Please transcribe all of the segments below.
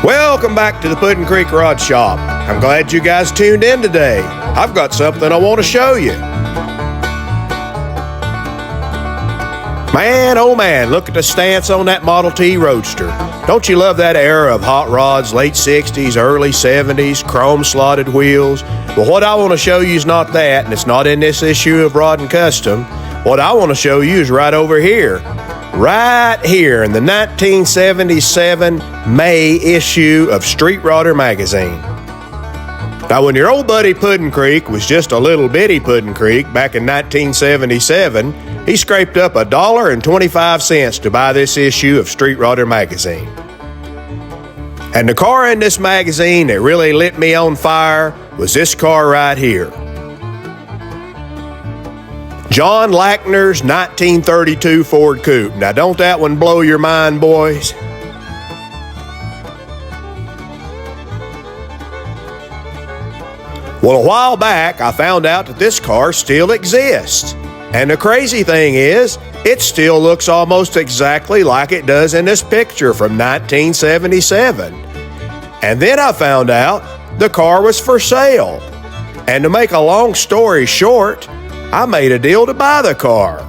Welcome back to the Puddin' Creek Rod Shop. I'm glad you guys tuned in today. I've got something I want to show you. Man, oh man, look at the stance on that Model T Roadster. Don't you love that era of hot rods, late 60s, early 70s, chrome slotted wheels? Well, what I want to show you is not that, and it's not in this issue of Rod and Custom. What I want to show you is right over here. Right here in the 1977 May issue of Street Rodder magazine. Now, when your old buddy Puddin' Creek was just a little bitty Puddin' Creek back in 1977, he scraped up $1.25 to buy this issue of Street Rodder magazine. And the car in this magazine that really lit me on fire was this car right here. John Lackner's 1932 Ford Coupe. Now, don't that one blow your mind, boys? Well, a while back, I found out that this car still exists. And the crazy thing is, it still looks almost exactly like it does in this picture from 1977. And then I found out the car was for sale. And to make a long story short, I made a deal to buy the car.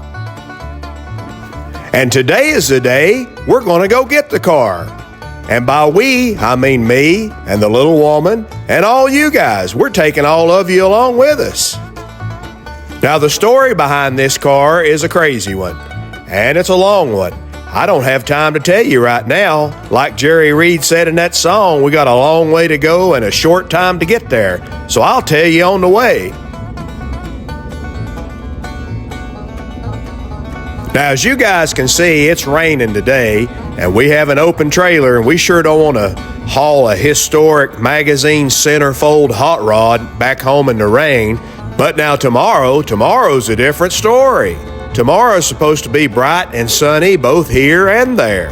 And today is the day we're going to go get the car. And by we, I mean me and the little woman and all you guys. We're taking all of you along with us. Now, the story behind this car is a crazy one, and it's a long one. I don't have time to tell you right now. Like Jerry Reed said in that song, we got a long way to go and a short time to get there. So I'll tell you on the way. Now, as you guys can see, it's raining today, and we have an open trailer, and we sure don't want to haul a historic magazine Centerfold hot rod back home in the rain. But now tomorrow's a different story. Tomorrow's supposed to be bright and sunny both here and there.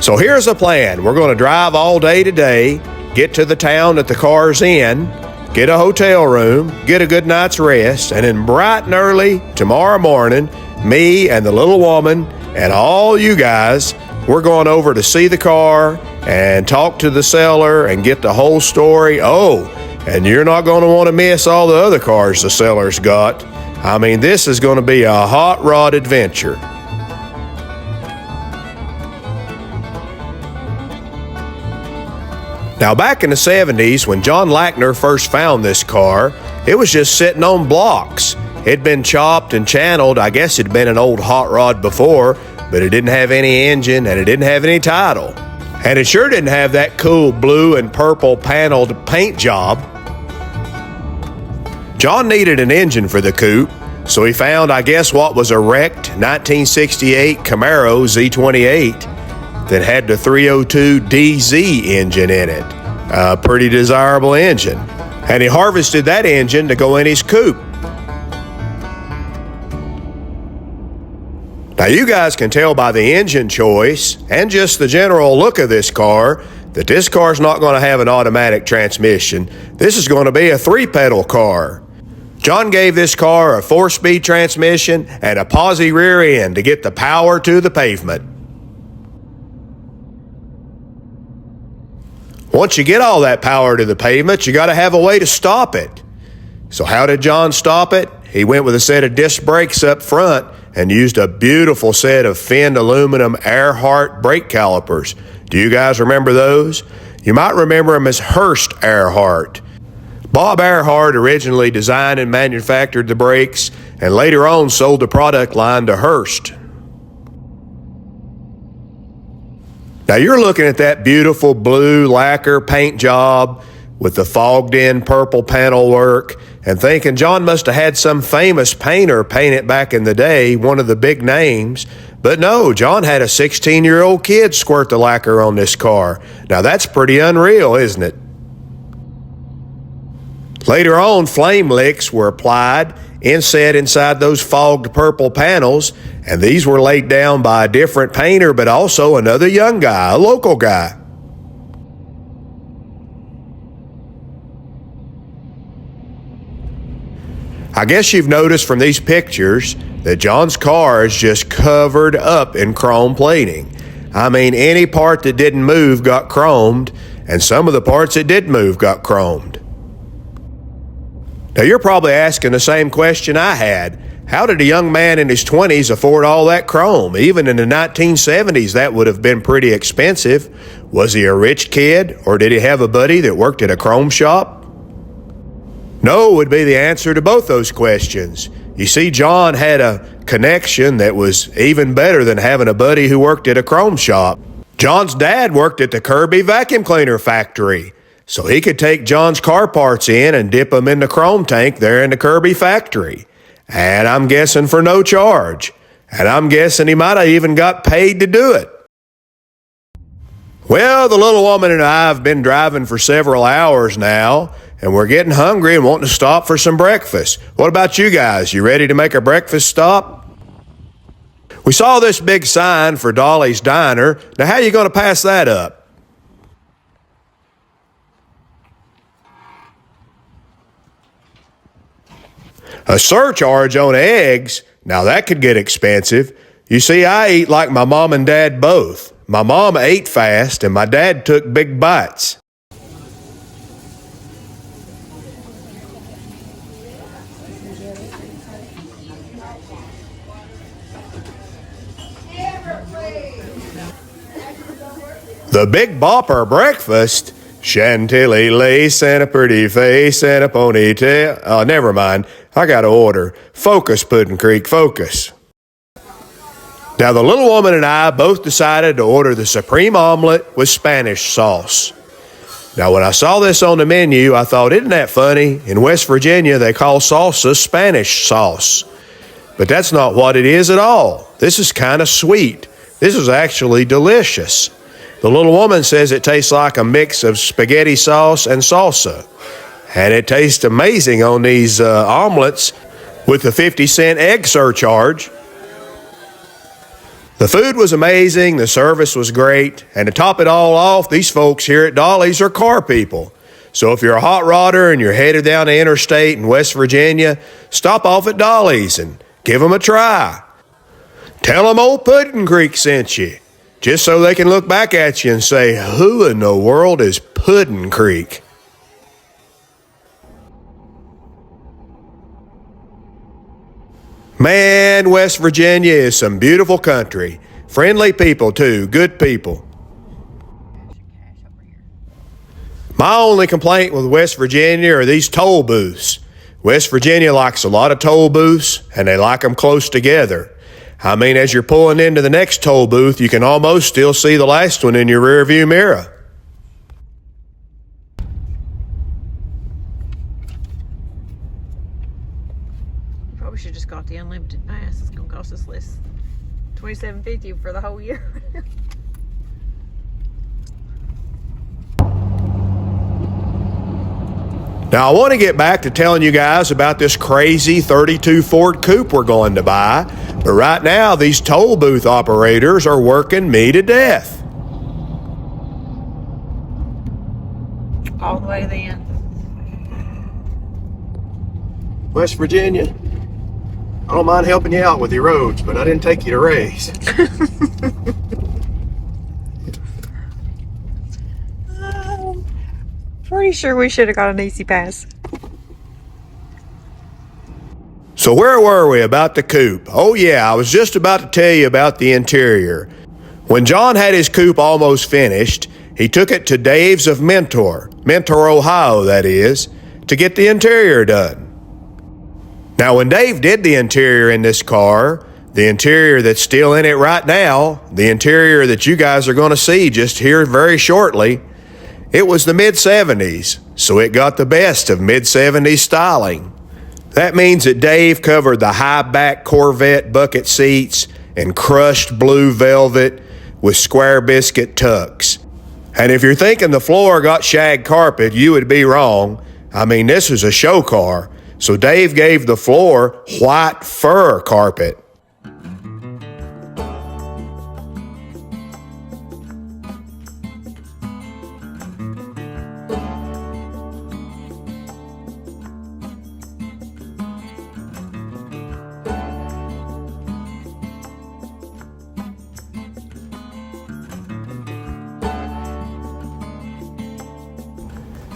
So here's the plan. We're going to drive all day today, get to the town that the car's in, get a hotel room, get a good night's rest, and then bright and early tomorrow morning, me and the little woman and all you guys, we're going over to see the car and talk to the seller and get the whole story. Oh, and you're not going to want to miss all the other cars the seller's got. I mean, this is going to be a hot rod adventure. Now, back in the 70s, when John Lackner first found this car, it was just sitting on blocks. It'd been chopped and channeled. I guess it'd been an old hot rod before, but it didn't have any engine and it didn't have any title. And it sure didn't have that cool blue and purple paneled paint job. John needed an engine for the coupe, so he found, I guess, what was a wrecked 1968 Camaro Z28 that had the 302 DZ engine in it. A pretty desirable engine. And he harvested that engine to go in his coupe. Now, you guys can tell by the engine choice and just the general look of this car that this car's not going to have an automatic transmission. This is going to be a 3-pedal car. John gave this car a 4-speed transmission and a posi rear end to get the power to the pavement. Once you get all that power to the pavement, you got to have a way to stop it. So how did John stop it? He went with a set of disc brakes up front and used a beautiful set of finned aluminum Earhart brake calipers. Do you guys remember those? You might remember them as Hurst Earhart. Bob Earhart originally designed and manufactured the brakes and later on sold the product line to Hurst. Now you're looking at that beautiful blue lacquer paint job with the fogged-in purple panel work and thinking John must have had some famous painter paint it back in the day, one of the big names. But no, John had a 16-year-old kid squirt the lacquer on this car. Now that's pretty unreal, isn't it? Later on, flame licks were applied, inset inside those fogged purple panels, and these were laid down by a different painter, but also another young guy, a local guy. I guess you've noticed from these pictures that John's car is just covered up in chrome plating. I mean, any part that didn't move got chromed, and some of the parts that did move got chromed. Now, you're probably asking the same question I had. How did a young man in his 20s afford all that chrome? Even in the 1970s, that would have been pretty expensive. Was he a rich kid, or did he have a buddy that worked at a chrome shop? No would be the answer to both those questions. You see, John had a connection that was even better than having a buddy who worked at a chrome shop. John's dad worked at the Kirby vacuum cleaner factory, so he could take John's car parts in and dip them in the chrome tank there in the Kirby factory. And I'm guessing for no charge. And I'm guessing he might have even got paid to do it. Well, the little woman and I have been driving for several hours now, and we're getting hungry and wanting to stop for some breakfast. What about you guys? You ready to make a breakfast stop? We saw this big sign for Dolly's Diner. Now, how are you going to pass that up? A surcharge on eggs? Now, that could get expensive. You see, I eat like my mom and dad both. My mom ate fast, and my dad took big bites. The Big Bopper breakfast? Chantilly lace and a pretty face and a ponytail. Oh, never mind. I got to order. Focus, Puddin' Creek, focus. Now, the little woman and I both decided to order the supreme omelet with Spanish sauce. Now, when I saw this on the menu, I thought, isn't that funny? In West Virginia, they call salsa Spanish sauce. But that's not what it is at all. This is kind of sweet. This is actually delicious. The little woman says it tastes like a mix of spaghetti sauce and salsa. And it tastes amazing on these omelets with the 50-cent egg surcharge. The food was amazing, the service was great, and to top it all off, these folks here at Dolly's are car people. So if you're a hot rodder and you're headed down the interstate in West Virginia, stop off at Dolly's and give them a try. Tell them old Puddin' Creek sent you, just so they can look back at you and say, who in the world is Puddin' Creek? Man, West Virginia is some beautiful country. Friendly people, too. Good people. My only complaint with West Virginia are these toll booths. West Virginia likes a lot of toll booths, and they like them close together. I mean, as you're pulling into the next toll booth, you can almost still see the last one in your rearview mirror. We should just got the unlimited pass. It's gonna cost us less, $27.50 for the whole year. Now, I want to get back to telling you guys about this crazy 32 Ford Coupe we're going to buy, but right now these toll booth operators are working me to death. All the way to the end. West Virginia, I don't mind helping you out with your roads, but I didn't take you to race. Pretty sure we should have got an easy pass. So where were we about the coupe? Oh yeah, I was just about to tell you about the interior. When John had his coupe almost finished, he took it to Dave's of Mentor, Ohio that is, to get the interior done. Now, when Dave did the interior in this car, the interior that's still in it right now, the interior that you guys are going to see just here very shortly, it was the mid-70s, so it got the best of mid-70s styling. That means that Dave covered the high-back Corvette bucket seats in crushed blue velvet with square biscuit tucks. And if you're thinking the floor got shag carpet, you would be wrong. I mean, this is a show car. So Dave gave the floor white fur carpet.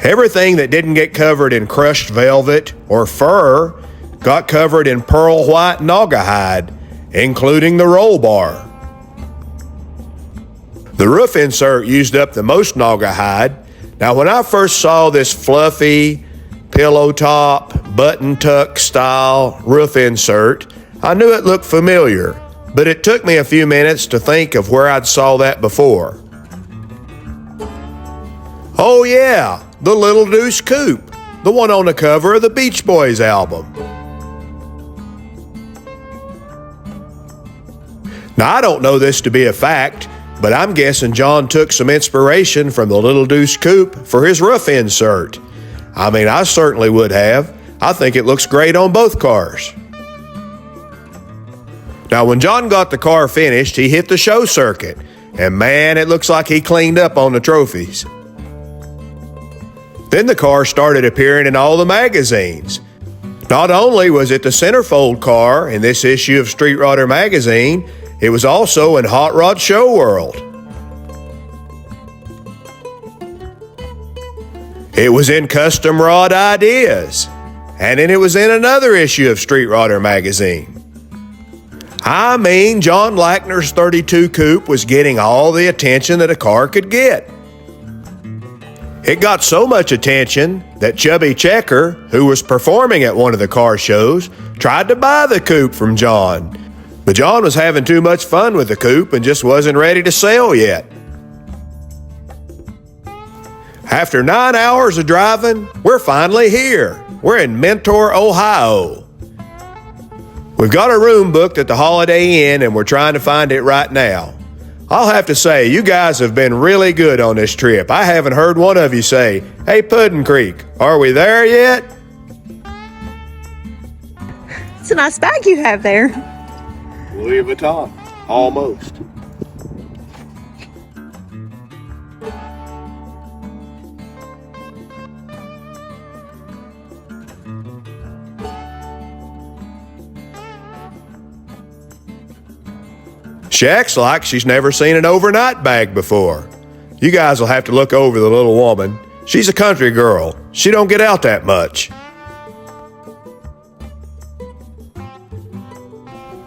Everything that didn't get covered in crushed velvet or fur got covered in pearl white naugahyde, including the roll bar. The roof insert used up the most naugahyde. Now, when I first saw this fluffy, pillow top, button tuck style roof insert, I knew it looked familiar, but it took me a few minutes to think of where I'd saw that before. Oh yeah, the Little Deuce Coupe, the one on the cover of the Beach Boys album. Now, I don't know this to be a fact, but I'm guessing John took some inspiration from the Little Deuce Coupe for his roof insert. I mean, I certainly would have. I think it looks great on both cars. Now, when John got the car finished, he hit the show circuit, and man, it looks like he cleaned up on the trophies. Then the car started appearing in all the magazines. Not only was it the Centerfold car in this issue of Street Rodder magazine, it was also in Hot Rod Show World. It was in Custom Rod Ideas, and then it was in another issue of Street Rodder magazine. I mean, John Lackner's 32 Coupe was getting all the attention that a car could get. It got so much attention that Chubby Checker, who was performing at one of the car shows, tried to buy the Coupe from John. But John was having too much fun with the Coupe and just wasn't ready to sell yet. After 9 hours of driving, we're finally here. We're in Mentor, Ohio. We've got a room booked at the Holiday Inn and we're trying to find it right now. I'll have to say, you guys have been really good on this trip. I haven't heard one of you say, "Hey, Puddin' Creek, are we there yet?" It's a nice bag you have there. Louis Vuitton, almost. She acts like she's never seen an overnight bag before. You guys will have to look over the little woman. She's a country girl. She don't get out that much.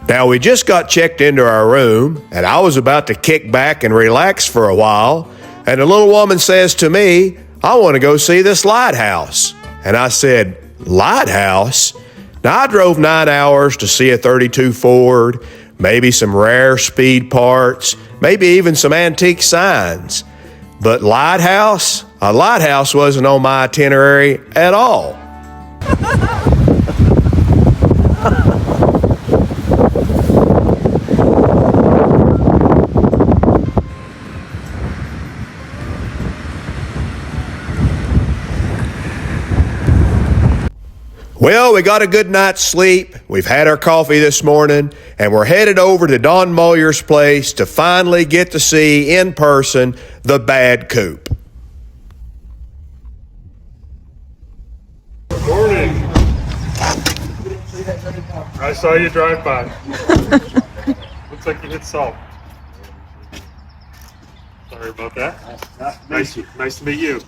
Now, we just got checked into our room, and I was about to kick back and relax for a while, and the little woman says to me, "I want to go see this lighthouse." And I said, "Lighthouse?" Now, I drove 9 hours to see a 32 Ford, maybe some rare speed parts, maybe even some antique signs. But lighthouse? A lighthouse wasn't on my itinerary at all. Well, we got a good night's sleep, we've had our coffee this morning, and we're headed over to Don Moyer's place to finally get to see in person the bad Coupe. Good morning. I saw you drive by. Looks like you hit salt. Sorry about that. Nice to meet you.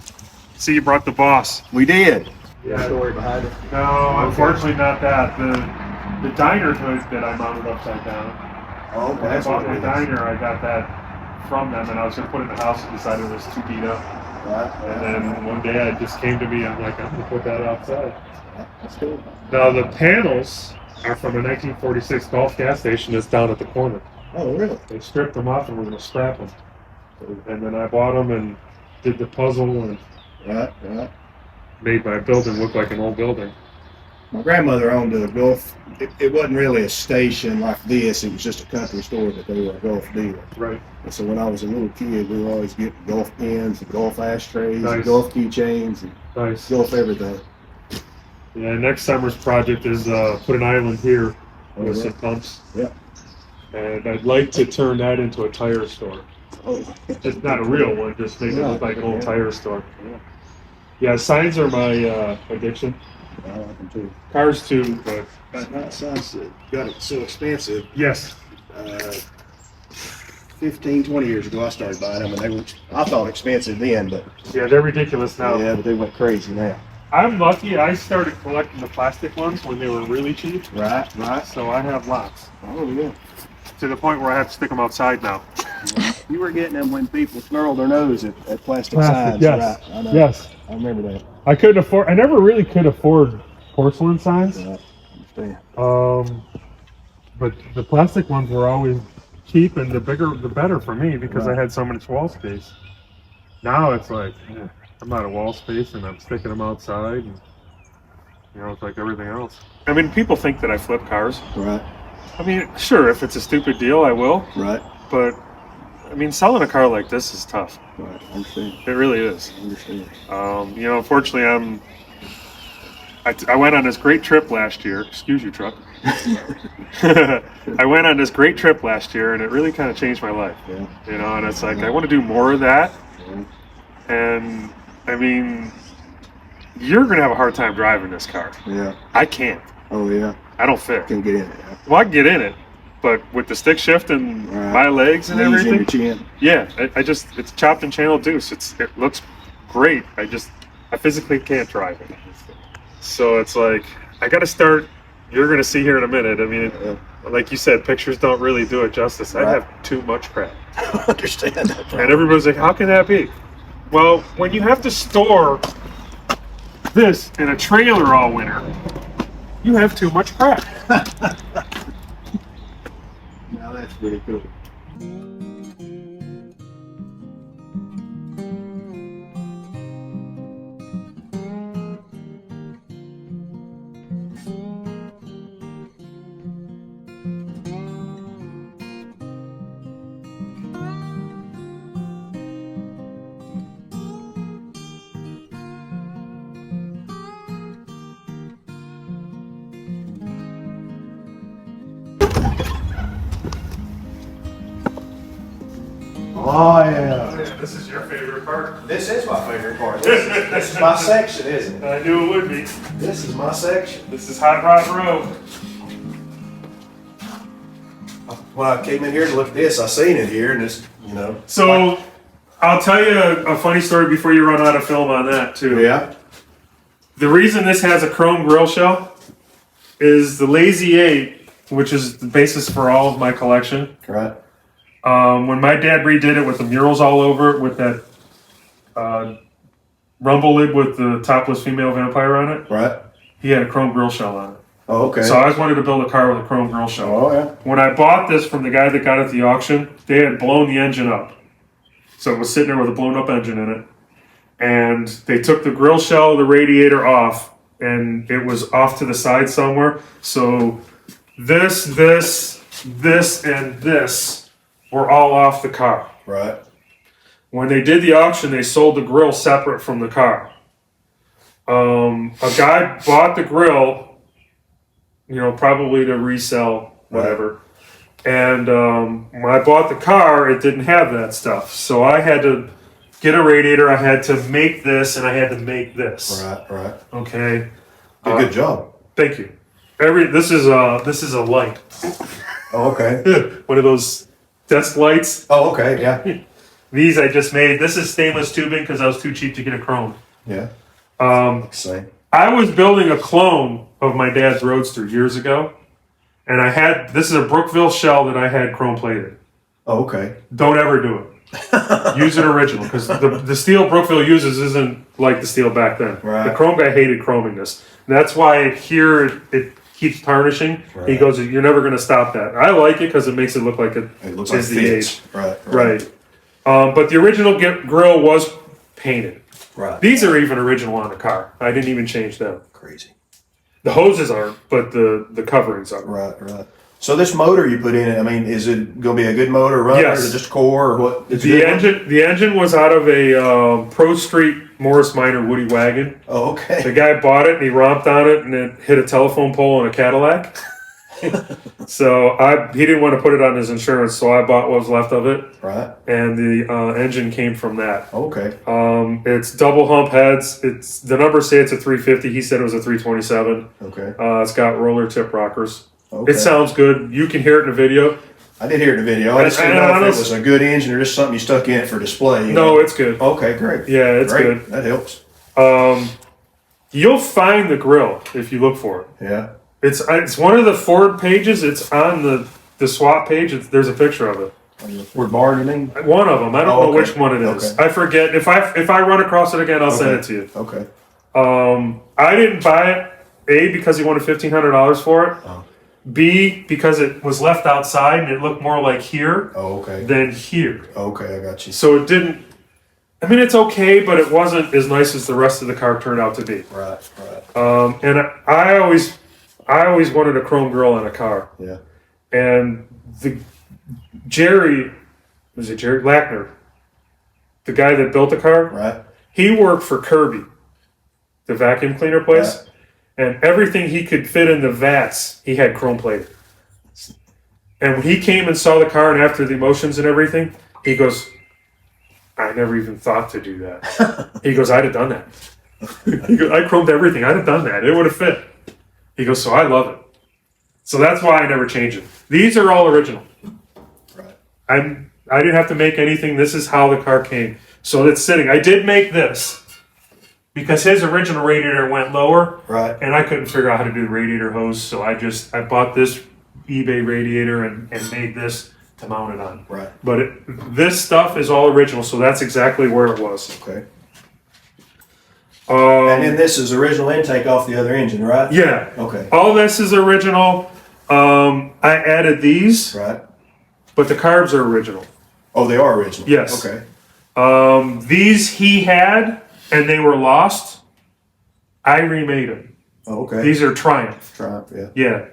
See, you brought the boss. We did. Yeah. Story behind it. No, unfortunately not that. The diner hood that I mounted upside down. Oh, When I bought my diner, I got that from them, and I was going to put it in the house and decided it was too beat up. And then one day it just came to me, I'm like, I'm going to put that outside. That's cool. Now the panels are from a 1946 Gulf gas station that's down at the corner. Oh, really? They stripped them off and we're going to scrap them. And then I bought them and did the puzzle and Right. made my building look like an old building. My grandmother owned a Gulf. It wasn't really a station like this. It was just a country store, but they were a Gulf dealer. Right. And so when I was a little kid, we were always getting Gulf pens and Gulf ashtrays Nice. and Gulf keychains and Nice. Gulf everything. Yeah, next summer's project is put an island here with some pumps. Yeah. And I'd like to turn that into a tire store. Oh, It's not a real one, just make it look like an old Yeah. tire store. Yeah. Yeah, signs are my addiction. I like them too. Cars too, but That sounds got it so expensive. yes. 15, 20 years ago I started buying them, and I thought expensive then, but Yeah, they're ridiculous now. yeah, but they went crazy now. I'm lucky. I started collecting the plastic ones when they were really cheap. Right, right. So I have lots. Oh yeah. To the point where I have to stick them outside now. You were getting them when people snarled their nose at plastic signs, yes. right? I know. Yes. I remember that. I never really could afford porcelain signs. Right. Understand. But the plastic ones were always cheap, and the bigger the better for me because Right. I had so much wall space. Now it's like, I'm out of wall space and I'm sticking them outside, and it's like everything else. I mean, people think that I flip cars. Right, I mean, sure, if it's a stupid deal, I will. right, But I mean, selling a car like this is tough. right. I understand. It really is. I understand. Unfortunately, I went on this great trip last year. Excuse you, truck. I went on this great trip last year, and it really kind of changed my life. Yeah. And it's like, I want to do more of that. Yeah. And I mean, you're going to have a hard time driving this car. Yeah. I can't. Oh yeah. I don't fit. Can get in it. Yeah. Well, I can get in it, but with the stick shift and Right. my legs and Knees in everything, your chin. yeah, it's chopped and channel deuce. It looks great. I physically can't drive it. So it's like, I got to start. You're going to see here in a minute. I mean, like you said, pictures don't really do it justice. I Right. have too much crap. I understand that. And everybody's like, how can that be? Well, when you have to store this in a trailer all winter, you have too much crap. Now that's pretty cool. Oh yeah. This is your favorite part. This is my favorite part. This is my section, isn't it? I knew it would be. This is my section. This is Hot Rod Row. When I came in here to look at this, I seen it here, and it's, So, I'll tell you a funny story before you run out of film on that, too. Yeah. The reason this has a chrome grill shell is the Lazy 8, which is the basis for all of my collection. Right. When my dad redid it with the murals all over it, with that rumble lid with the topless female vampire on it, Right. he had a chrome grill shell on it. Oh, okay. So I always wanted to build a car with a chrome grill shell. Oh, yeah. When I bought this from the guy that got it at the auction, they had blown the engine up. So it was sitting there with a blown up engine in it. And they took the grill shell, the radiator off, and it was off to the side somewhere. So this, and this were all off the car. Right. When they did the auction, they sold the grill separate from the car. A guy bought the grill, probably to resell, whatever. And when I bought the car, it didn't have that stuff. So I had to get a radiator, I had to make this, and I had to make this. Right. Okay. Good job. Thank you. This is a light. Oh, okay. One of those desk lights. Oh, okay. Yeah. These I just made. This is stainless tubing because I was too cheap to get a chrome. Yeah. Same. I was building a clone of my dad's Roadster years ago, and this is a Brookville shell that I had chrome plated. Oh, okay. Don't ever do it. Use it original, because the steel Brookville uses isn't like the steel back then. Right. The chrome guy hated chroming this. That's why here it keeps tarnishing. Right. He goes, "You're never going to stop that." I like it because it makes it look like it looks is like the fits. age. Right. But the original grill was painted. Right. These are even original on the car. I didn't even change them. Crazy. The hoses aren't, but the coverings are. Right. So this motor you put in it, I mean, is it going to be a good motor runner? Yes. Or is it just core or what? The engine was out of a Pro Street Morris Minor Woody wagon. Oh, okay. The guy bought it and he romped on it and it hit a telephone pole in a Cadillac. So he didn't want to put it on his insurance, so I bought what was left of it. Right. And the engine came from that. Okay. It's double hump heads. The numbers say it's a 350. He said it was a 327. Okay. It's got roller tip rockers. Okay. It sounds good. You can hear it in the video. I did hear the video. I just didn't know if it was a good engine or just something you stuck in it for display. No, it's good. Okay, great. Yeah, it's great. good. That helps. You'll find the grill if you look for it. Yeah. It's one of the Ford pages. It's on the swap page. There's a picture of it. Ford bargaining. One of them. I don't know which one it is. Okay. I forget. If I run across it again, I'll send it to you. Okay. I didn't buy it. A, because he wanted $1,500 for it. Oh. B, because it was left outside and it looked more like here than here. Okay, I got you. So it didn't. I mean, it's okay, but it wasn't as nice as the rest of the car turned out to be. Right. And I always wanted a chrome grill on a car. Yeah. And Jerry Lackner, the guy that built the car? Right. He worked for Kirby, the vacuum cleaner place. Right. And everything he could fit in the vats, he had chrome plated. And when he came and saw the car and after the emotions and everything, he goes, I never even thought to do that. He goes, I'd have done that. He goes, I chromed everything. I'd have done that. It would have fit. He goes, so I love it. So that's why I never change it. These are all original. Right. I didn't have to make anything. This is how the car came. So it's sitting. I did make this because his original radiator went lower. Right. And I couldn't figure out how to do the radiator hose. So I bought this eBay radiator and made this to mount it on. Right. But this stuff is all original. So that's exactly where it was. Okay. And then this is original intake off the other engine, right? Yeah. Okay. All this is original. I added these. Right. But the carbs are original. Oh, they are original? Yes. Okay. These he had, and they were lost. I remade them. Oh, okay. These are Triumph. Triumph, yeah. Yeah.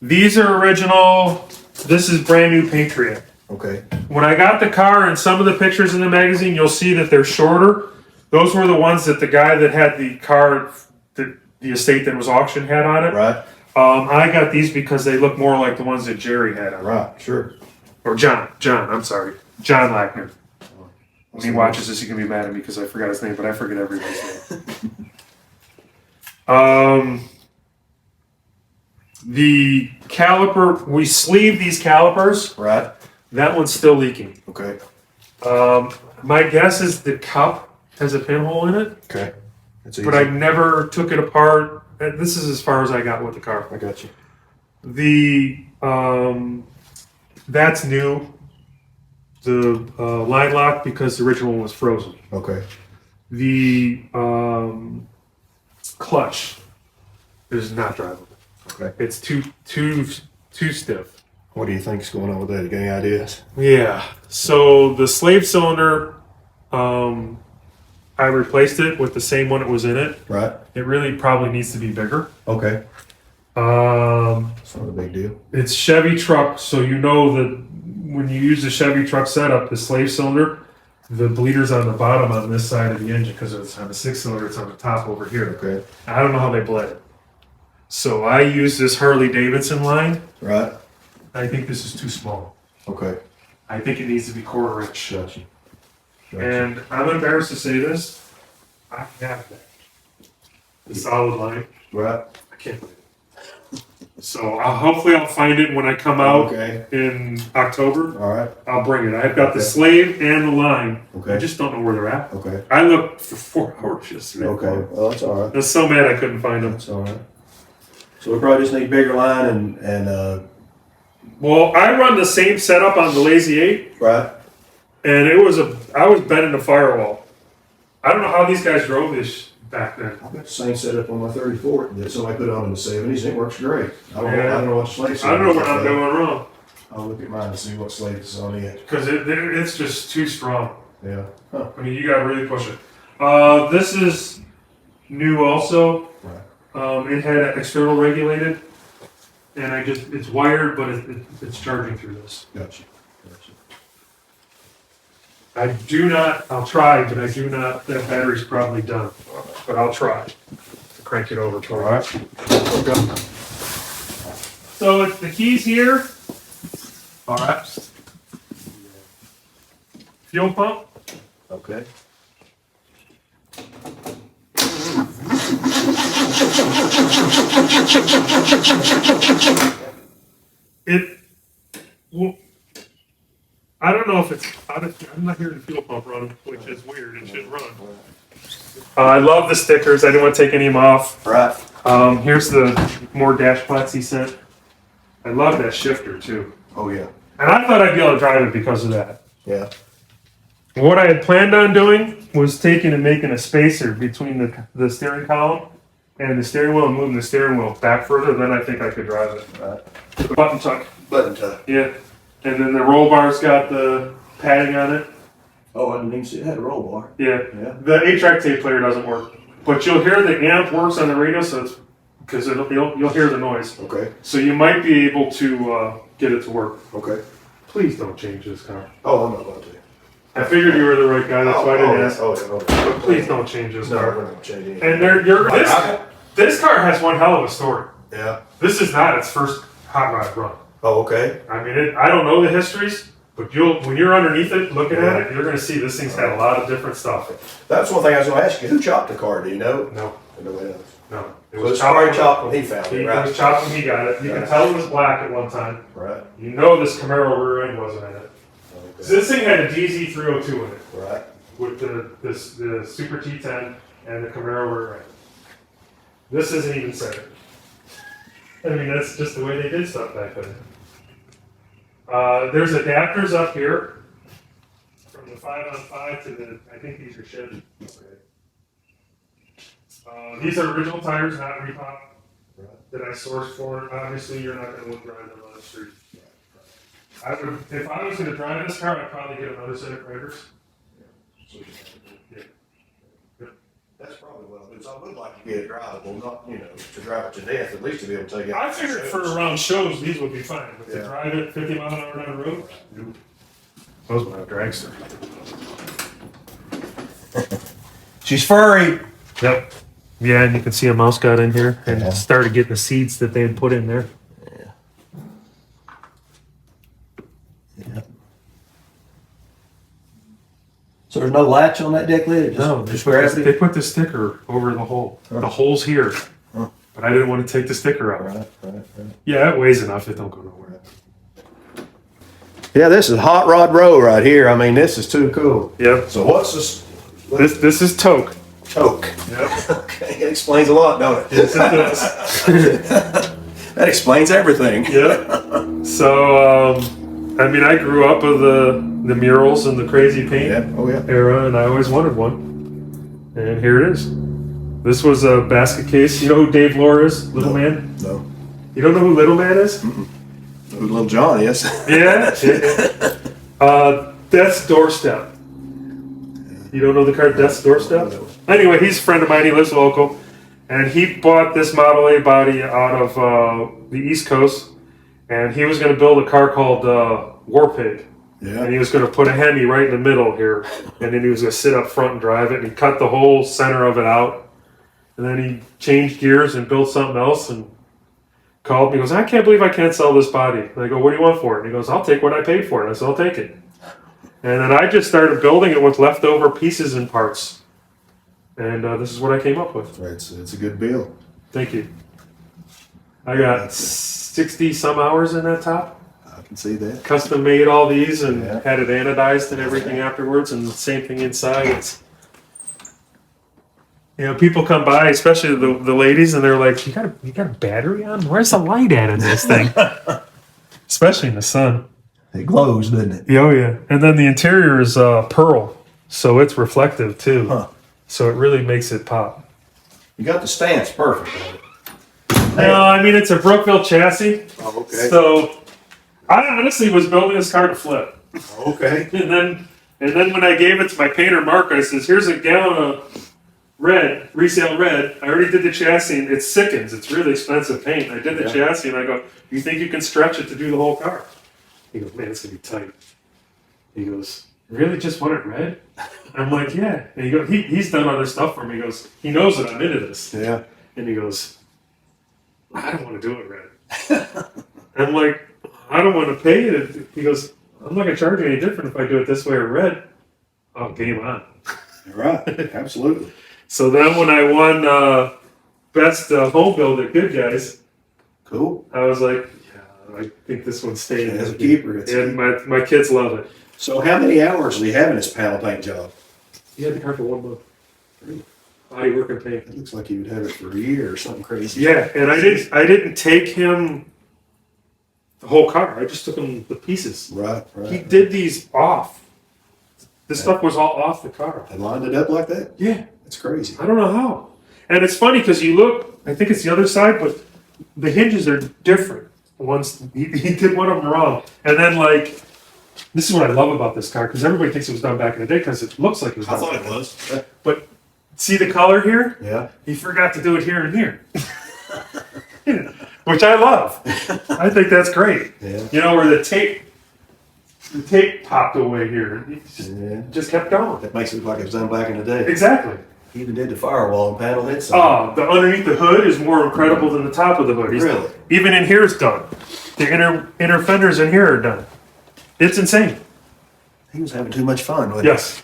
These are original. This is brand new Patriot. Okay. When I got the car and some of the pictures in the magazine, you'll see that they're shorter. Those were the ones that the guy that had the car, the estate that was auctioned had on it. Right. I got these because they look more like the ones that Jerry had on it. Right, sure. Or John, I'm sorry. John Lackner. When he watches this, he can be mad at me because I forgot his name, but I forget everybody's name. The caliper, we sleeved these calipers. Right. That one's still leaking. Okay. My guess is the cup has a pinhole in it, Okay. That's easy. but I never took it apart. This is as far as I got with the car. I got you. The that's new. The line lock because the original one was frozen. Okay. The clutch is not drivable. Okay. It's too stiff. What do you think is going on with that? You got any ideas? Yeah. So the slave cylinder, I replaced it with the same one that was in it. Right. It really probably needs to be bigger. Okay. It's not a big deal. It's Chevy truck, so you know that when you use the Chevy truck setup, the slave cylinder, the bleeder's on the bottom on this side of the engine because it's on the 6-cylinder, it's on the top over here. Okay. I don't know how they bled it. So I use this Harley Davidson line. Right. I think this is too small. Okay. I think it needs to be 1/4 inch. Gotcha. And I'm embarrassed to say this, I have that. The solid line. Right. I can't believe it. So hopefully I'll find it when I come out in October. All right. I'll bring it. I've got the slave and the line. Okay. I just don't know where they're at. Okay. I looked for 4 hours yesterday. Okay. Well, that's all right. I was so mad I couldn't find them. That's all right. So we probably just need bigger line and Well, I run the same setup on the Lazy 8, right. and I was bending the firewall. I don't know how these guys drove this back then. I've got the same setup on my 34 that somebody put on in the 70s. It works great. I don't Yeah. know what slate. I don't know what I'm doing wrong I'll look at mine and see what slate is on it. because it's just too strong. Yeah. Huh. I mean, you gotta really push it. This is new also. Right. It had an external regulated, and it's wired, but it's charging through this. Gotcha. I'll try, but I do not, that battery's probably done. But I'll try to crank it over to All right. So it's the keys here. All right. Fuel pump. Okay. I don't know if it's out of, I'm not hearing the fuel pump run, which is weird. It should run. I love the stickers. I didn't want to take any of them off. Right. Here's the more dash plates he sent. I love that shifter too. Oh, yeah. And I thought I'd be able to drive it because of that. Yeah. What I had planned on doing was taking and making a spacer between the steering column and the steering wheel and moving the steering wheel back further. Then I think I could drive it. Right. The button tuck. Button tuck. Yeah. And then the roll bar's got the padding on it. Oh, I didn't even see it had a roll bar. Yeah. Yeah. The 8-track tape player doesn't work. But you'll hear the amp works on the radio, so it's because you'll hear the noise. Okay. So you might be able to get it to work. Okay. Please don't change this car. Oh, I'm not about to. I figured you were the right guy, that's why I didn't ask. Oh, yeah. But please don't change this No, car. we're not changing it. And this car has one hell of a story. Yeah. This is not its first hot rod run. Oh, okay. I mean, I don't know the histories, but when you're underneath it, looking at it, you're going to see this thing's had a lot of different stuff. That's one thing I was going to ask you. Who chopped the car? Do you know? No, Nobody knows. no. It So it's probably chopped when he found it, It right? was chopped when he got it. You can tell it was black at one time. Right. You know this Camaro rear end wasn't in it. Okay. So this thing had a DZ302 in it Right. with the Super T10 and the Camaro rear end. This isn't even said. I mean, that's just the way they did stuff back then. There's adapters up here from the 5-on-5 to the, I think these are Chevy. These are original tires, not repop, that I sourced for. Obviously, you're not going to look drive them on the street. If I was going to drive this car, I'd probably get another set of graders. Yeah. That's probably well. Because I would like to get it drivable, not, to drive it to death, at least to be able to take it. I figured for around shows, these would be fine. But to Yeah. drive it 50 miles an hour down the road, those would have dragster. She's furry. Yep. Yeah, and you can see a mouse got in here and Yeah. started getting the seeds that they had put in there. Yeah. Yeah. So there's no latch on that deck lid? Just gravity? They put the sticker over the hole. Huh. The hole's here. Huh. But I didn't want to take the sticker out. Right. Yeah, it weighs enough. It don't go nowhere. Yeah, this is Hot Rod Row right here. I mean, this is too cool. Yep. So what's this? This is Toke. Toke. Yep. Okay, it explains a lot, don't it? Yes, it does. That explains everything. Yeah. So, I mean, I grew up with the murals and the crazy paint Yeah. Oh, yeah. era, and I always wanted one. And here it is. This was a basket case. You know who Dave Lore is? Little Man? No. You don't know who Little Man is? Who Little John is. Yeah. Death's Doorstep. You don't know the car Death's Doorstep? No. Anyway, he's a friend of mine. He lives local. And he bought this Model A body out of the East Coast. And he was going to build a car called War Pig. Yeah. And he was going to put a Hemi right in the middle here. And then he was going to sit up front and drive it. And he cut the whole center of it out. And then he changed gears and built something else and called me. He goes, I can't believe I can't sell this body. And I go, what do you want for it? And he goes, I'll take what I paid for it. And I said, I'll take it. And then I just started building it with leftover pieces and parts. And this is what I came up with. It's a good build. Thank you. I got 60 some hours in that top. I can see that. Custom made all these and Yeah. had it anodized and everything afterwards, and the same thing inside. It's, people come by, especially the ladies, and they're like, you got a battery on? Where's the light at in this thing? Especially in the sun. It glows, doesn't it? Oh yeah. And then the interior is pearl, so it's reflective too. Huh. So it really makes it pop. You got the stance perfect. No, I mean it's a Brookville chassis. Oh, okay. So I honestly was building this car to flip. Okay. And then when I gave it to my painter Mark, I says, here's a gallon of red, resale red. I already did the chassis and it sickens. It's really expensive paint. I did the chassis and I go, you think you can stretch it to do the whole car? He goes, man, it's gonna be tight. He goes, really just want it red? I'm like, yeah. And he goes, he's done other stuff for me. He goes, he knows that I'm into this. Yeah. And he goes, I don't want to do it red. I'm like, I don't want to pay it. He goes, I'm not going to charge you any different if I do it this way or red. Oh, game on. You're right. Absolutely. So then when I won Best Home Builder Good Guys, Cool. I was like, yeah, I think this one's staying. As a keeper. And my kids love it. So how many hours did he have in his panel paint job? He had the car for 1 month. Body work and paint. It looks like he would have it for a year or something crazy. Yeah, and I didn't take him the whole car. I just took him the pieces. Right. He did these off. This stuff was all off the car. And lined it up like that? Yeah. That's crazy. I don't know how. And it's funny because you look, I think it's the other side, but the hinges are different. Once he did one of them wrong. And then this is what I love about this car, because everybody thinks it was done back in the day because it looks like it was done. I thought it was. But see the color here? Yeah. He forgot to do it here and here. Which I love. I think that's great. Yeah. You know, where the tape popped away here. It just kept going. That makes it look like it was done back in the day. Exactly. He even did the firewall and panel it. Oh, the underneath the hood is more incredible than the top of the hood. Really? Even in here is done. The inner fenders in here are done. It's insane. He was having too much fun with it. Yes.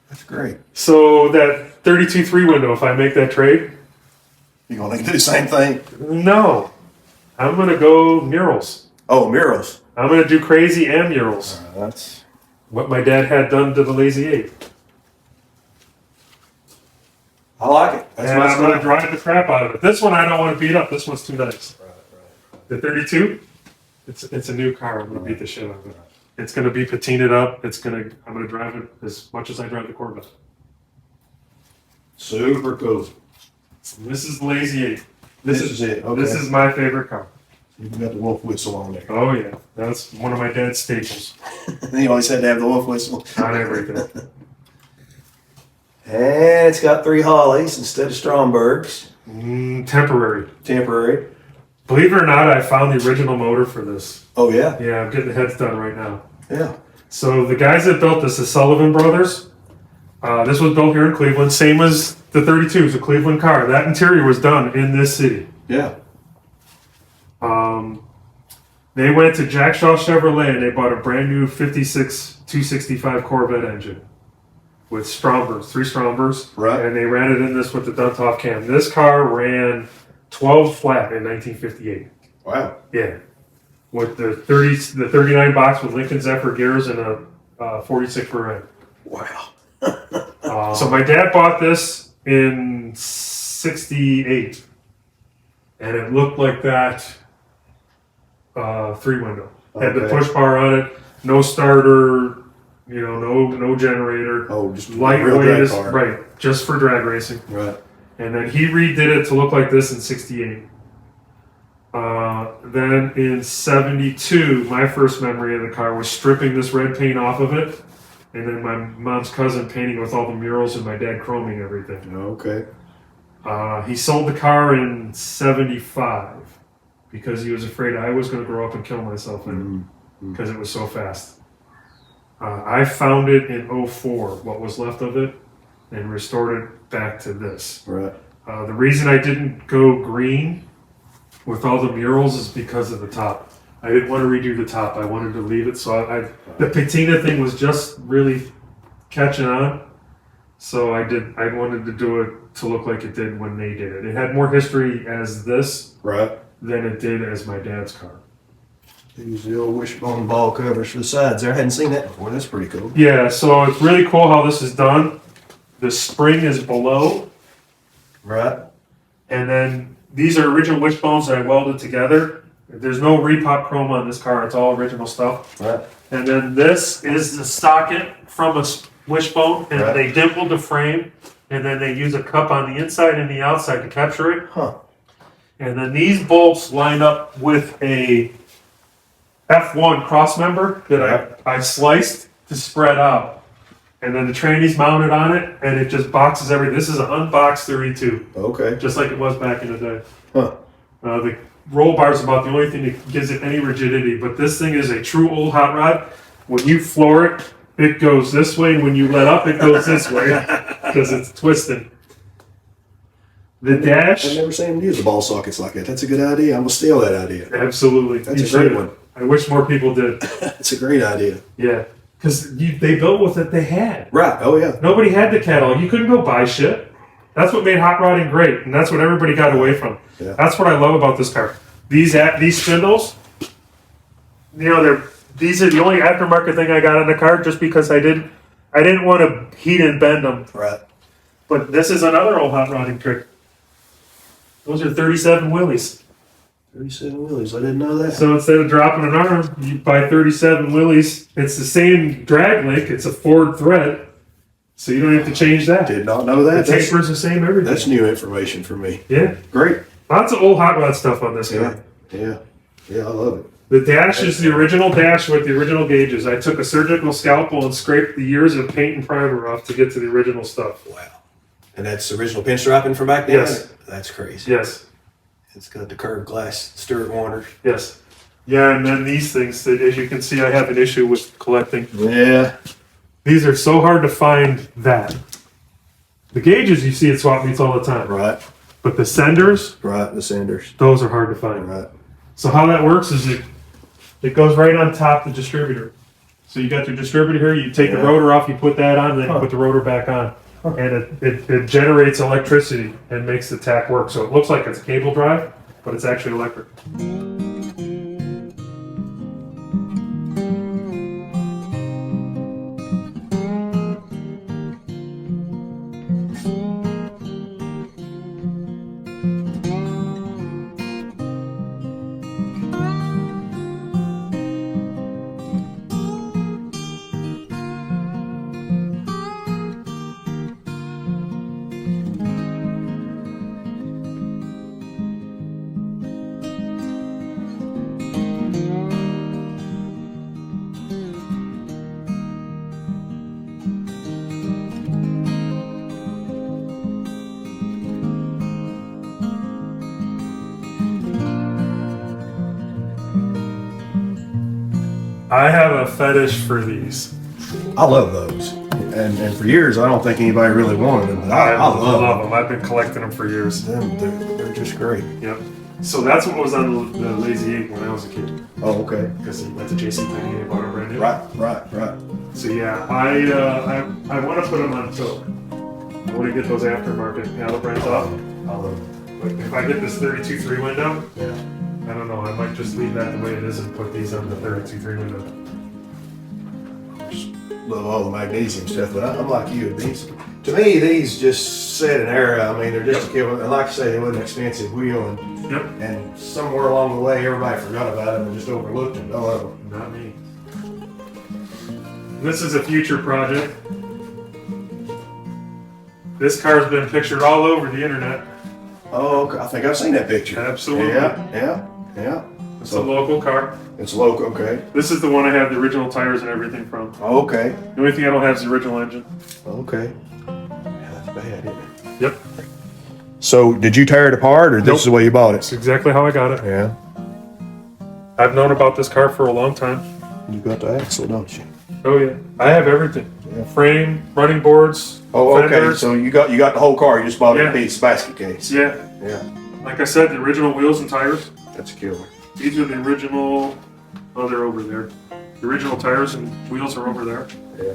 That's great. So that 32.3 window, if I make that trade, You gonna do the same thing? no. I'm going to go murals. Oh, murals. I'm going to do crazy and murals. That's What my dad had done to the Lazy 8. I like it. That's And my I'm going to style. drive the crap out of it. This one I don't want to beat up. This one's too nice. The 32, it's a new car. I'm going to beat the shit out of it. It's going to be patinaed up. I'm going to drive it as much as I drive the Corvette. Super cool. This is the Lazy 8. This is it. Okay. This is my favorite car. You've got the wolf whistle on there. Oh yeah, that's one of my dad's staples He always had to have the wolf whistle. on everything. And it's got 3 Hollies instead of Strombergs. Temporary. Temporary. Believe it or not, I found the original motor for this. Oh yeah. Yeah, I'm getting the heads done right now. Yeah. So the guys that built this, the Sullivan brothers, this was built here in Cleveland, same as the 32. It's a Cleveland car. That interior was done in this city. Yeah. They went to Jack Shaw Chevrolet and they bought a brand new 56 265 Corvette engine with Strombergs, 3 Strombergs. Right. And they ran it in this with the Duntov cam. This car ran 12 flat in 1958. Wow. Yeah. With the 39 box with Lincoln Zephyr gears and a 46 rear end. Wow. So my dad bought this in 68. And it looked like that 3-window. Had the Okay. push bar on it, no starter, no generator. Oh, just lightweight, real drag car. right? Just for drag racing. Right. And then he redid it to look like this in '68. Then in '72, my first memory of the car was stripping this red paint off of it, and then my mom's cousin painting with all the murals and my dad chroming everything. Okay. He sold the car in '75 because he was afraid I was going to grow up and kill myself in it because it was so fast. I found it in '04, what was left of it, and restored it back to this. Right. The reason I didn't go green with all the murals is because of the top. I didn't want to redo the top. I wanted to leave it. So the patina thing was just really catching on. So I wanted to do it to look like it did when they did it. It had more history as this Right. than it did as my dad's car. Use the old wishbone ball covers for the sides there. I hadn't seen that before. That's pretty cool. Yeah, so it's really cool how this is done. The spring is below, Right. and then these are original wishbones that I welded together. There's no repop chrome on this car. It's all original stuff. Right. And then this is the socket from a wishbone, and Right. they dimpled the frame, and then they use a cup on the inside and the outside to capture it. Huh. And then these bolts line up with a F1 cross member that I sliced to spread out. And then the tranny's mounted on it, and it just boxes everything. This is an unboxed 32, Okay. just like it was back in the day. Huh. The roll bar is about the only thing that gives it any rigidity, but this thing is a true old hot rod. When you floor it, it goes this way, and when you let up, it goes this way because it's twisted. The dash, I've never seen them use the ball sockets like that. That's a good idea. I'm gonna steal that idea. absolutely. That's You a great should. one. I wish more people did. That's a great idea. Yeah, because they built with what they had. Right. Oh yeah. Nobody had the catalog. You couldn't go buy shit. That's what made hot rodding great, and that's what everybody got away from. Yeah. That's what I love about this car. These spindles, they're these are the only aftermarket thing I got on the car, just because I didn't want to heat and bend them. Right. But this is another old hot rodding trick. Those are 37 wheelies. 37 wheelies. I didn't know that. So instead of dropping an arm, you buy 37 wheelies. It's the same drag link. It's a Ford thread, so you don't have to change that. Did not know that. The taper's the same. Everything. That's new information for me. Yeah. Great. Lots of old hot rod stuff on this Yeah. guy. Yeah. Yeah, I love it. The dash is the original dash with the original gauges. I took a surgical scalpel and scraped the years of paint and primer off to get to the original stuff. Wow. And that's original pinstriping from back then? Yes. That's crazy. Yes. It's got the curved glass Stewart Warners. Yes. Yeah, and then these things, that, as you can see, I have an issue with collecting. Yeah. These are so hard to find that. The gauges you see at swap meets all the time. Right. But the senders, Right. The Sanders. those are hard to find. Right. So how that works is it goes right on top of the distributor. So you got your distributor here, you take the Yeah. rotor off, you put that on, then you put the rotor back on. And it generates electricity and makes the tack work. So it looks like it's a cable drive, but it's actually electric. I have a fetish for these. I love those. And for years, I don't think anybody really wanted them. But I love them. I've been collecting them for years. them. They're just great. Yep. So that's what was on the Lazy 8 when I was a kid. Oh, okay. Because he went to JCPenney and he bought a brand new. Right. So yeah, I want to put them on tote. I want to get those aftermarket paddle brands off. I love them. But if I get this 32.3 window, Yeah. I don't know, I might just leave that the way it is and put these on the 32.3 window. Love all the magnesium stuff, but I'm like you. These, to me, these just set an era. I mean, they're just a kill. And like I say, they wasn't an expensive wheel, Yep. and somewhere along the way, everybody forgot about them and just overlooked them. Don't love them. Not me. This is a future project. This car's been pictured all over the internet. Oh, okay. I think I've seen that picture. Absolutely. Yeah. It's a local car. It's local. Okay. This is the one I have the original tires and everything from. Oh, okay. The only thing I don't have is the original engine. Okay. Yeah, that's bad, isn't it? Yep. So, did you tear it apart, or this Nope. is the way you bought That's it? exactly how I got it. Yeah. I've known about this car for a long time. You got the axle, don't you? Oh yeah. I have everything. Yeah. Frame, running boards, Oh, okay. fenders. So you got the whole car. You just bought it in a Yeah. piece basket case. Yeah. Yeah. Like I said, the original wheels and tires. That's a killer. These are the original. Oh, they're over there. The original tires and wheels are over there. Yeah.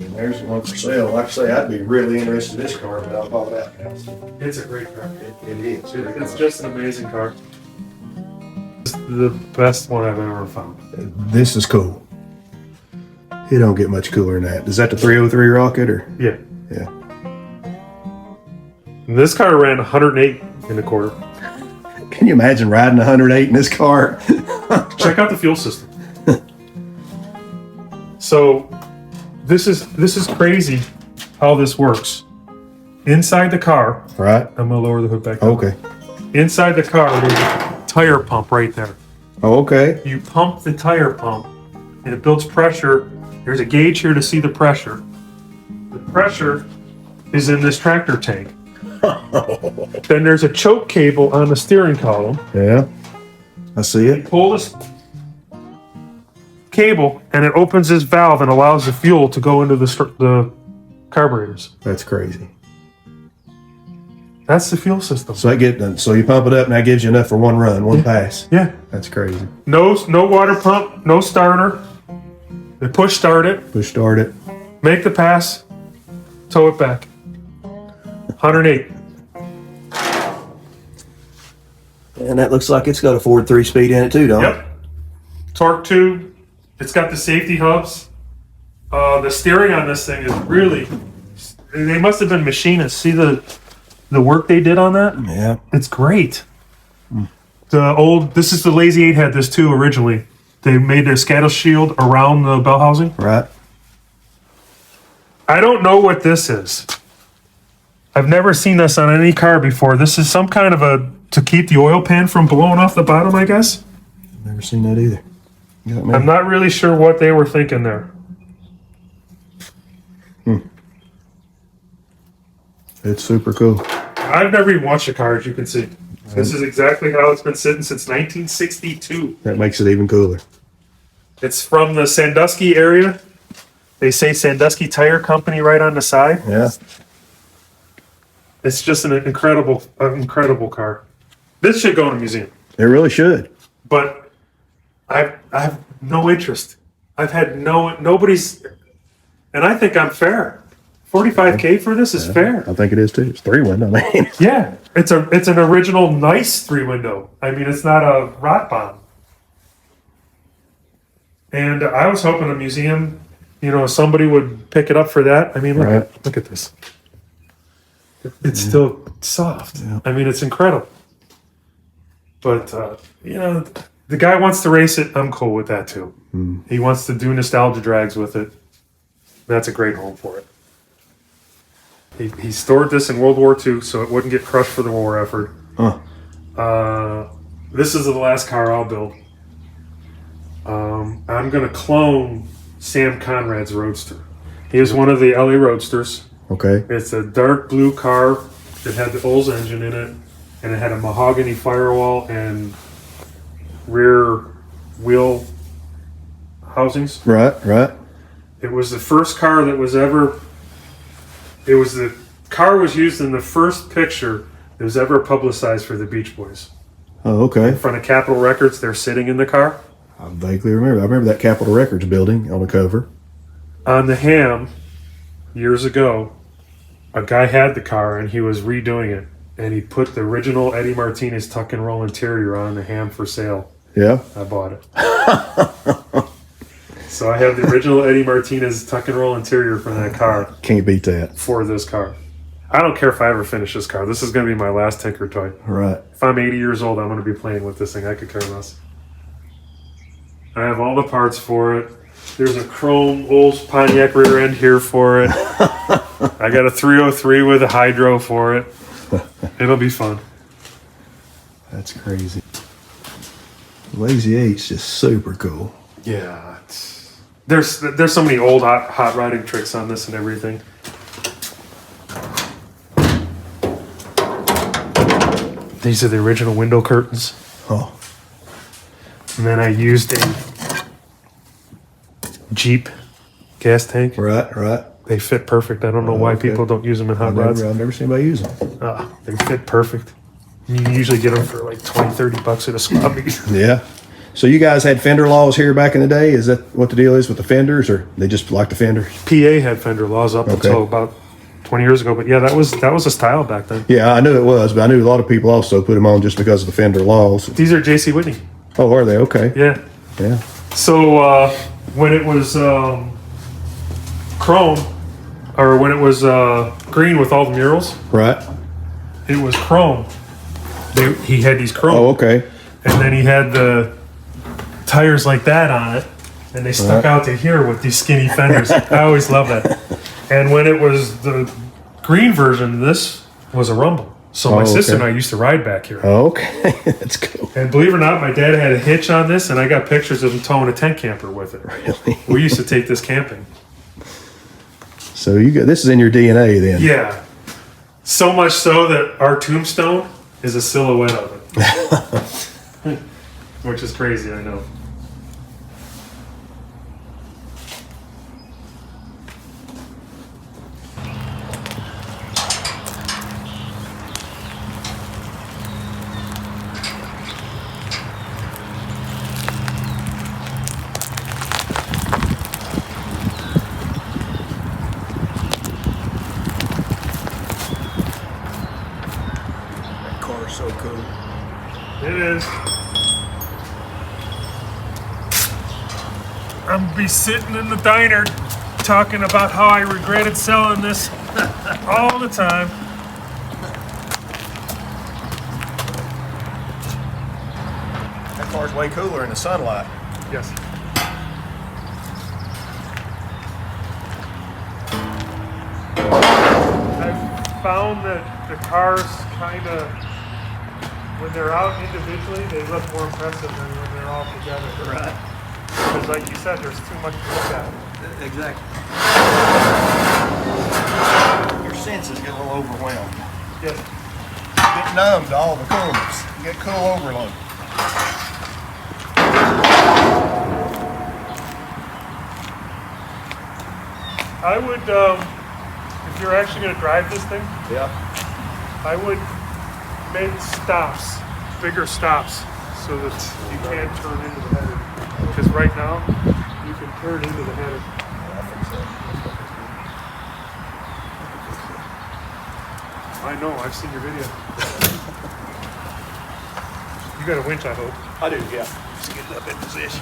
And there's one for sale. Like I say, I'd be really interested in this car, but I'll call it out now. It's a great car. It is. It's just an amazing car. It's the best one I've ever found. This is cool. It don't get much cooler than that. Is that the 303 rocket or? Yeah. Yeah. And this car ran 108 in the quarter. Can you imagine riding 108 in this car? Check out the fuel system. So this is crazy how this works. Inside the car, Right. I'm gonna lower the hood back up. Okay. Inside the car, there's a tire pump right there. Oh, okay. You pump the tire pump and it builds pressure. There's a gauge here to see the pressure. The pressure is in this tractor tank. Then there's a choke cable on the steering column. Yeah. I see it. Pull this cable and it opens this valve and allows the fuel to go into the carburetors. That's crazy. That's the fuel system. So so you pump it up and that gives you enough for one run, one pass. Yeah. That's crazy. No water pump, no starter. They push start it, Push start it. make the pass, tow it back. 108. And that looks like it's got a Ford 3-speed in it too, don't it? Yep. Torque tube. It's got the safety hubs. The steering on this thing is really. They must have been machinists. See the work they did on that? Yeah. It's great. This is the Lazy 8 had this too originally. They made their scuttle shield around the bell housing. Right. I don't know what this is. I've never seen this on any car before. This is some kind of to keep the oil pan from blowing off the bottom, I guess. Never seen that either. You got me? I'm not really sure what they were thinking there. It's super cool. I've never even watched a car, as you can see. This is exactly how it's been sitting since 1962. That makes it even cooler. It's from the Sandusky area. They say Sandusky Tire Company right on the side. Yeah. It's just an incredible car. This should go in a museum. It really should. But I have no interest. I've had nobody's, and I think I'm fair. $45K for this is fair. I think it is too. It's 3-window, man. Yeah, it's an original nice 3-window. I mean, it's not a rot bomb. And I was hoping a museum, somebody would pick it up for that. I mean, look at this. It's still soft. Yeah. I mean, it's incredible. But the guy wants to race it. I'm cool with that too. He wants to do nostalgia drags with it. That's a great home for it. He stored this in World War II so it wouldn't get crushed for the war effort. This is the last car I'll build. I'm going to clone Sam Conrad's Roadster. He was one of the LA Roadsters. Okay. It's a dark blue car that had the Olds engine in it, and it had a mahogany firewall and rear wheel housings. Right. It was the first car that was ever. The car was used in the first picture that was ever publicized for the Beach Boys. Oh, okay. In front of Capitol Records, they're sitting in the car. I vaguely remember. I remember that Capitol Records building on the cover. On the Ham, years ago, a guy had the car and he was redoing it. And he put the original Eddie Martinez tuck and roll interior on the Ham for sale. Yeah. I bought it. So I have the original Eddie Martinez tuck and roll interior from that car. Can't beat that. For this car. I don't care if I ever finish this car. This is going to be my last Tinker toy. Right. If I'm 80 years old, I'm going to be playing with this thing. I could care less. I have all the parts for it. There's a chrome Olds Pontiac rear end here for it. I got a 303 with a hydro for it. It'll be fun. That's crazy. Lazy 8's just super cool. Yeah. There's so many old hot riding tricks on this and everything. These are the original window curtains. Oh. And then I used a Jeep gas tank. Right. They fit perfect. I don't know why people don't use them in hot rods. I've never seen anybody use them. They fit perfect. You usually get them for like $20-$30 at a swap meet. Yeah. So you guys had fender laws here back in the day? Is that what the deal is with the fenders, or they just like the fenders? PA had fender laws up until about 20 years ago. But yeah, that was a style back then. Yeah, I knew it was, but I knew a lot of people also put them on just because of the fender laws. These are J.C. Whitney. Oh, are they? Okay. Yeah. Yeah. So when it was chrome, or when it was green with all the murals, Right. it was chrome. He had these chrome. Oh, okay. And then he had the tires like that on it, and they stuck out to here with these skinny fenders. I always love that. And when it was the green version, this was a Rumble. So my sister and I used to ride back here. Oh, okay. That's cool. And believe it or not, my dad had a hitch on this, and I got pictures of him towing a tent camper with it. Really? We used to take this camping. So this is in your DNA then? Yeah. So much so that our tombstone is a silhouette of it. Which is crazy, I know. That car's so cool. It is. I'm gonna be sitting in the diner talking about how I regretted selling this all the time. That car's way cooler in the sunlight. Yes. I've found that the cars kind of, when they're out individually, they look more impressive than when they're all together. Right. Because like you said, there's too much to look at. Exactly. Your senses get a little overwhelmed. Yes. Get numb to all the coolness. You get cool overload. I would, if you're actually going to drive this thing, Yeah. I would make stops, bigger stops, so that you can't turn into the header. Because right now, you can turn into the header. I know, I've seen your video. You got a winch, I hope. I do, yeah. Just getting up in position.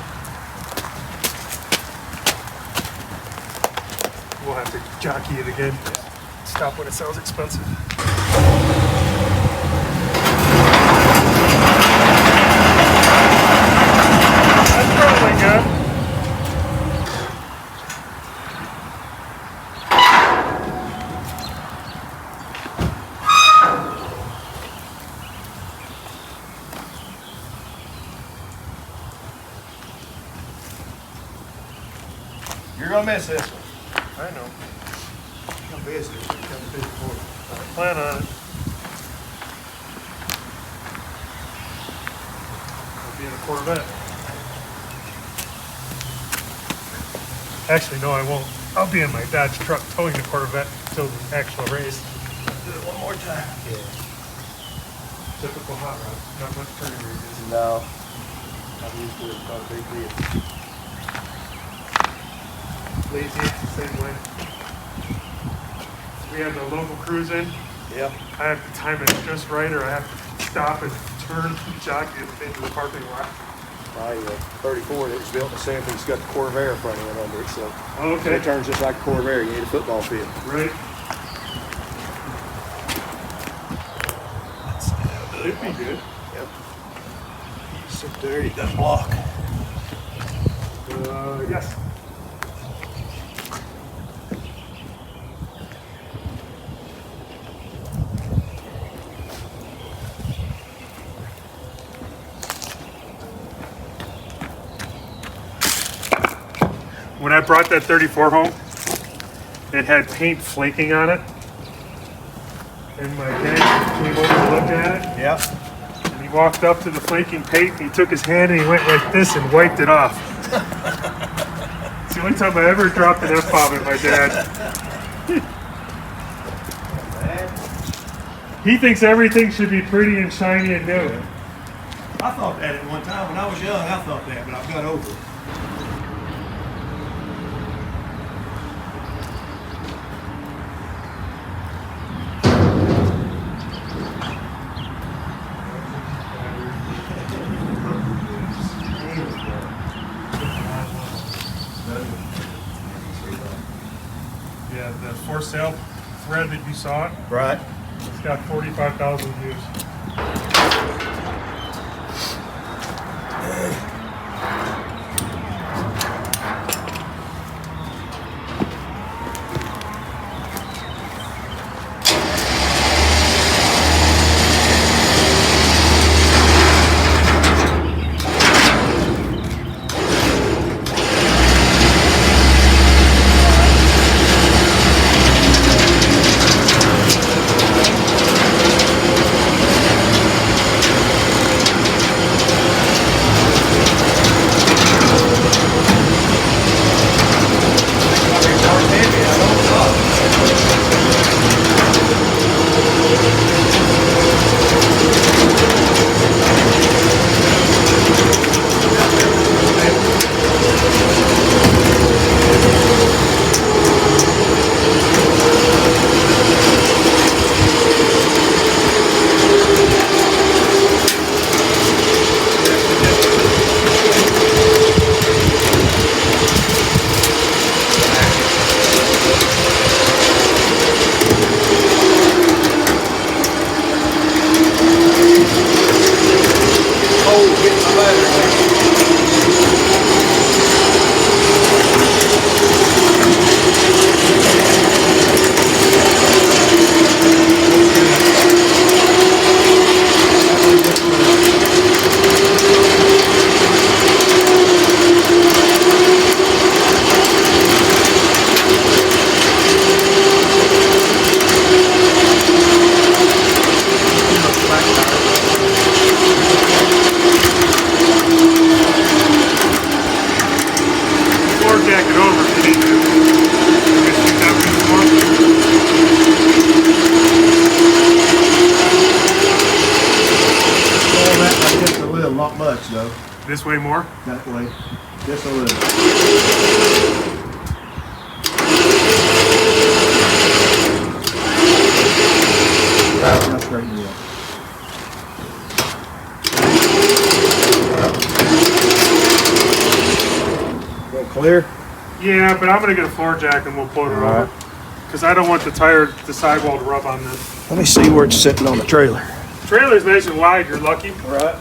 We'll have to jockey it again. Stop when it sounds expensive. That's probably good. You're gonna miss this one. I know. Come visit it. Come visit for it. I plan on it. I'll be in a Corvette. Actually, no, I won't. I'll be in my Dodge truck towing the Corvette until the actual race. Do it one more time. Yeah. Typical hot rod. Not much turning radius. No. I'm used to it. It's not a big deal. Lazy, it's the same way. We have the local cruise in. Yeah. I have to time it just right, or I have to stop and turn and jockey it into the parking lot. My 34 that was built in the 70s, it's got the Corvair front end under it, so Okay. it turns just like a Corvair. You need a football field. Right. It'd be good. Yep. Sit there, it doesn't block. Yes. When I brought that 34 home, it had paint flaking on it. And my dad came over to look at it. Yeah. And he walked up to the flaking paint and he took his hand and he went like this and wiped it off. It's the only time I ever dropped an F-bomb at my dad. He thinks everything should be pretty and shiny and new. I thought that at one time. When I was young, I thought that, but I've got over it. Yeah, the for sale thread that you saw, Right. it's got 45,000 views. not much though. This way more? That way. Just a little. Now straighten it up. Go clear? Yeah, but I'm gonna get a floor jack and we'll float it over. Because I don't want the sidewall to rub on this. Let me see where it's sitting on the trailer. Trailer's nice and wide, you're lucky. Right.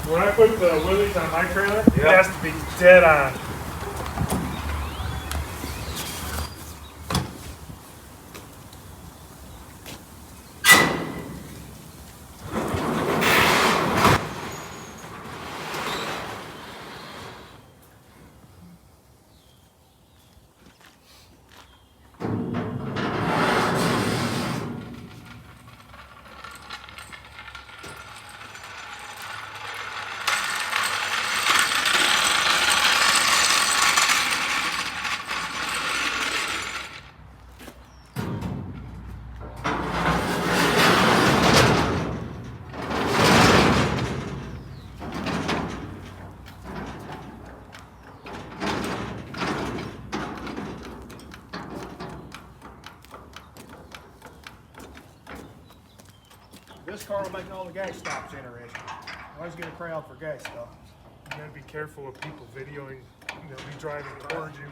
When I put the wheelies on my trailer, it has to be dead on. This car will make all the gas stops interesting. Always get a crowd for gas stops. You gotta be careful of people videoing, me driving towards you.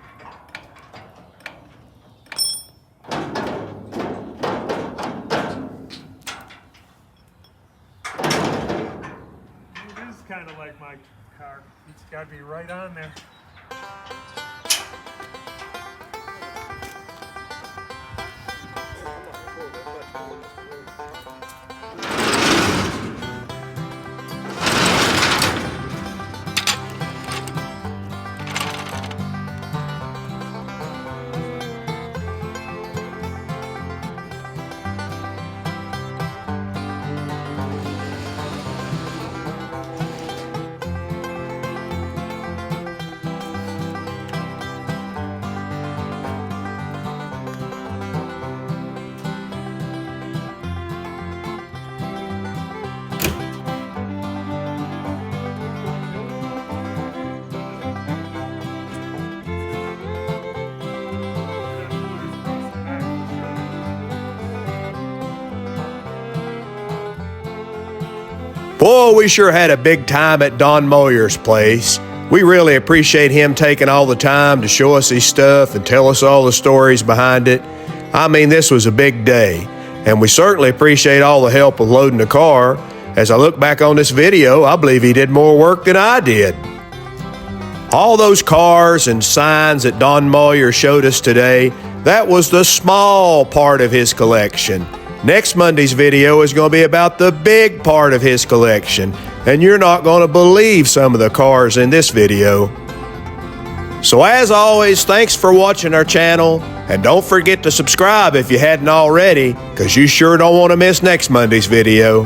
It is kind of like my car. It's gotta be right on there. Boy, we sure had a big time at Don Moyer's place. We really appreciate him taking all the time to show us his stuff and tell us all the stories behind it. I mean, this was a big day, and we certainly appreciate all the help with loading the car. As I look back on this video, I believe he did more work than I did. All those cars and signs that Don Moyer showed us today, that was the small part of his collection. Next Monday's video is going to be about the big part of his collection, and you're not going to believe some of the cars in this video. So as always, thanks for watching our channel, and don't forget to subscribe if you hadn't already, because you sure don't want to miss next Monday's video.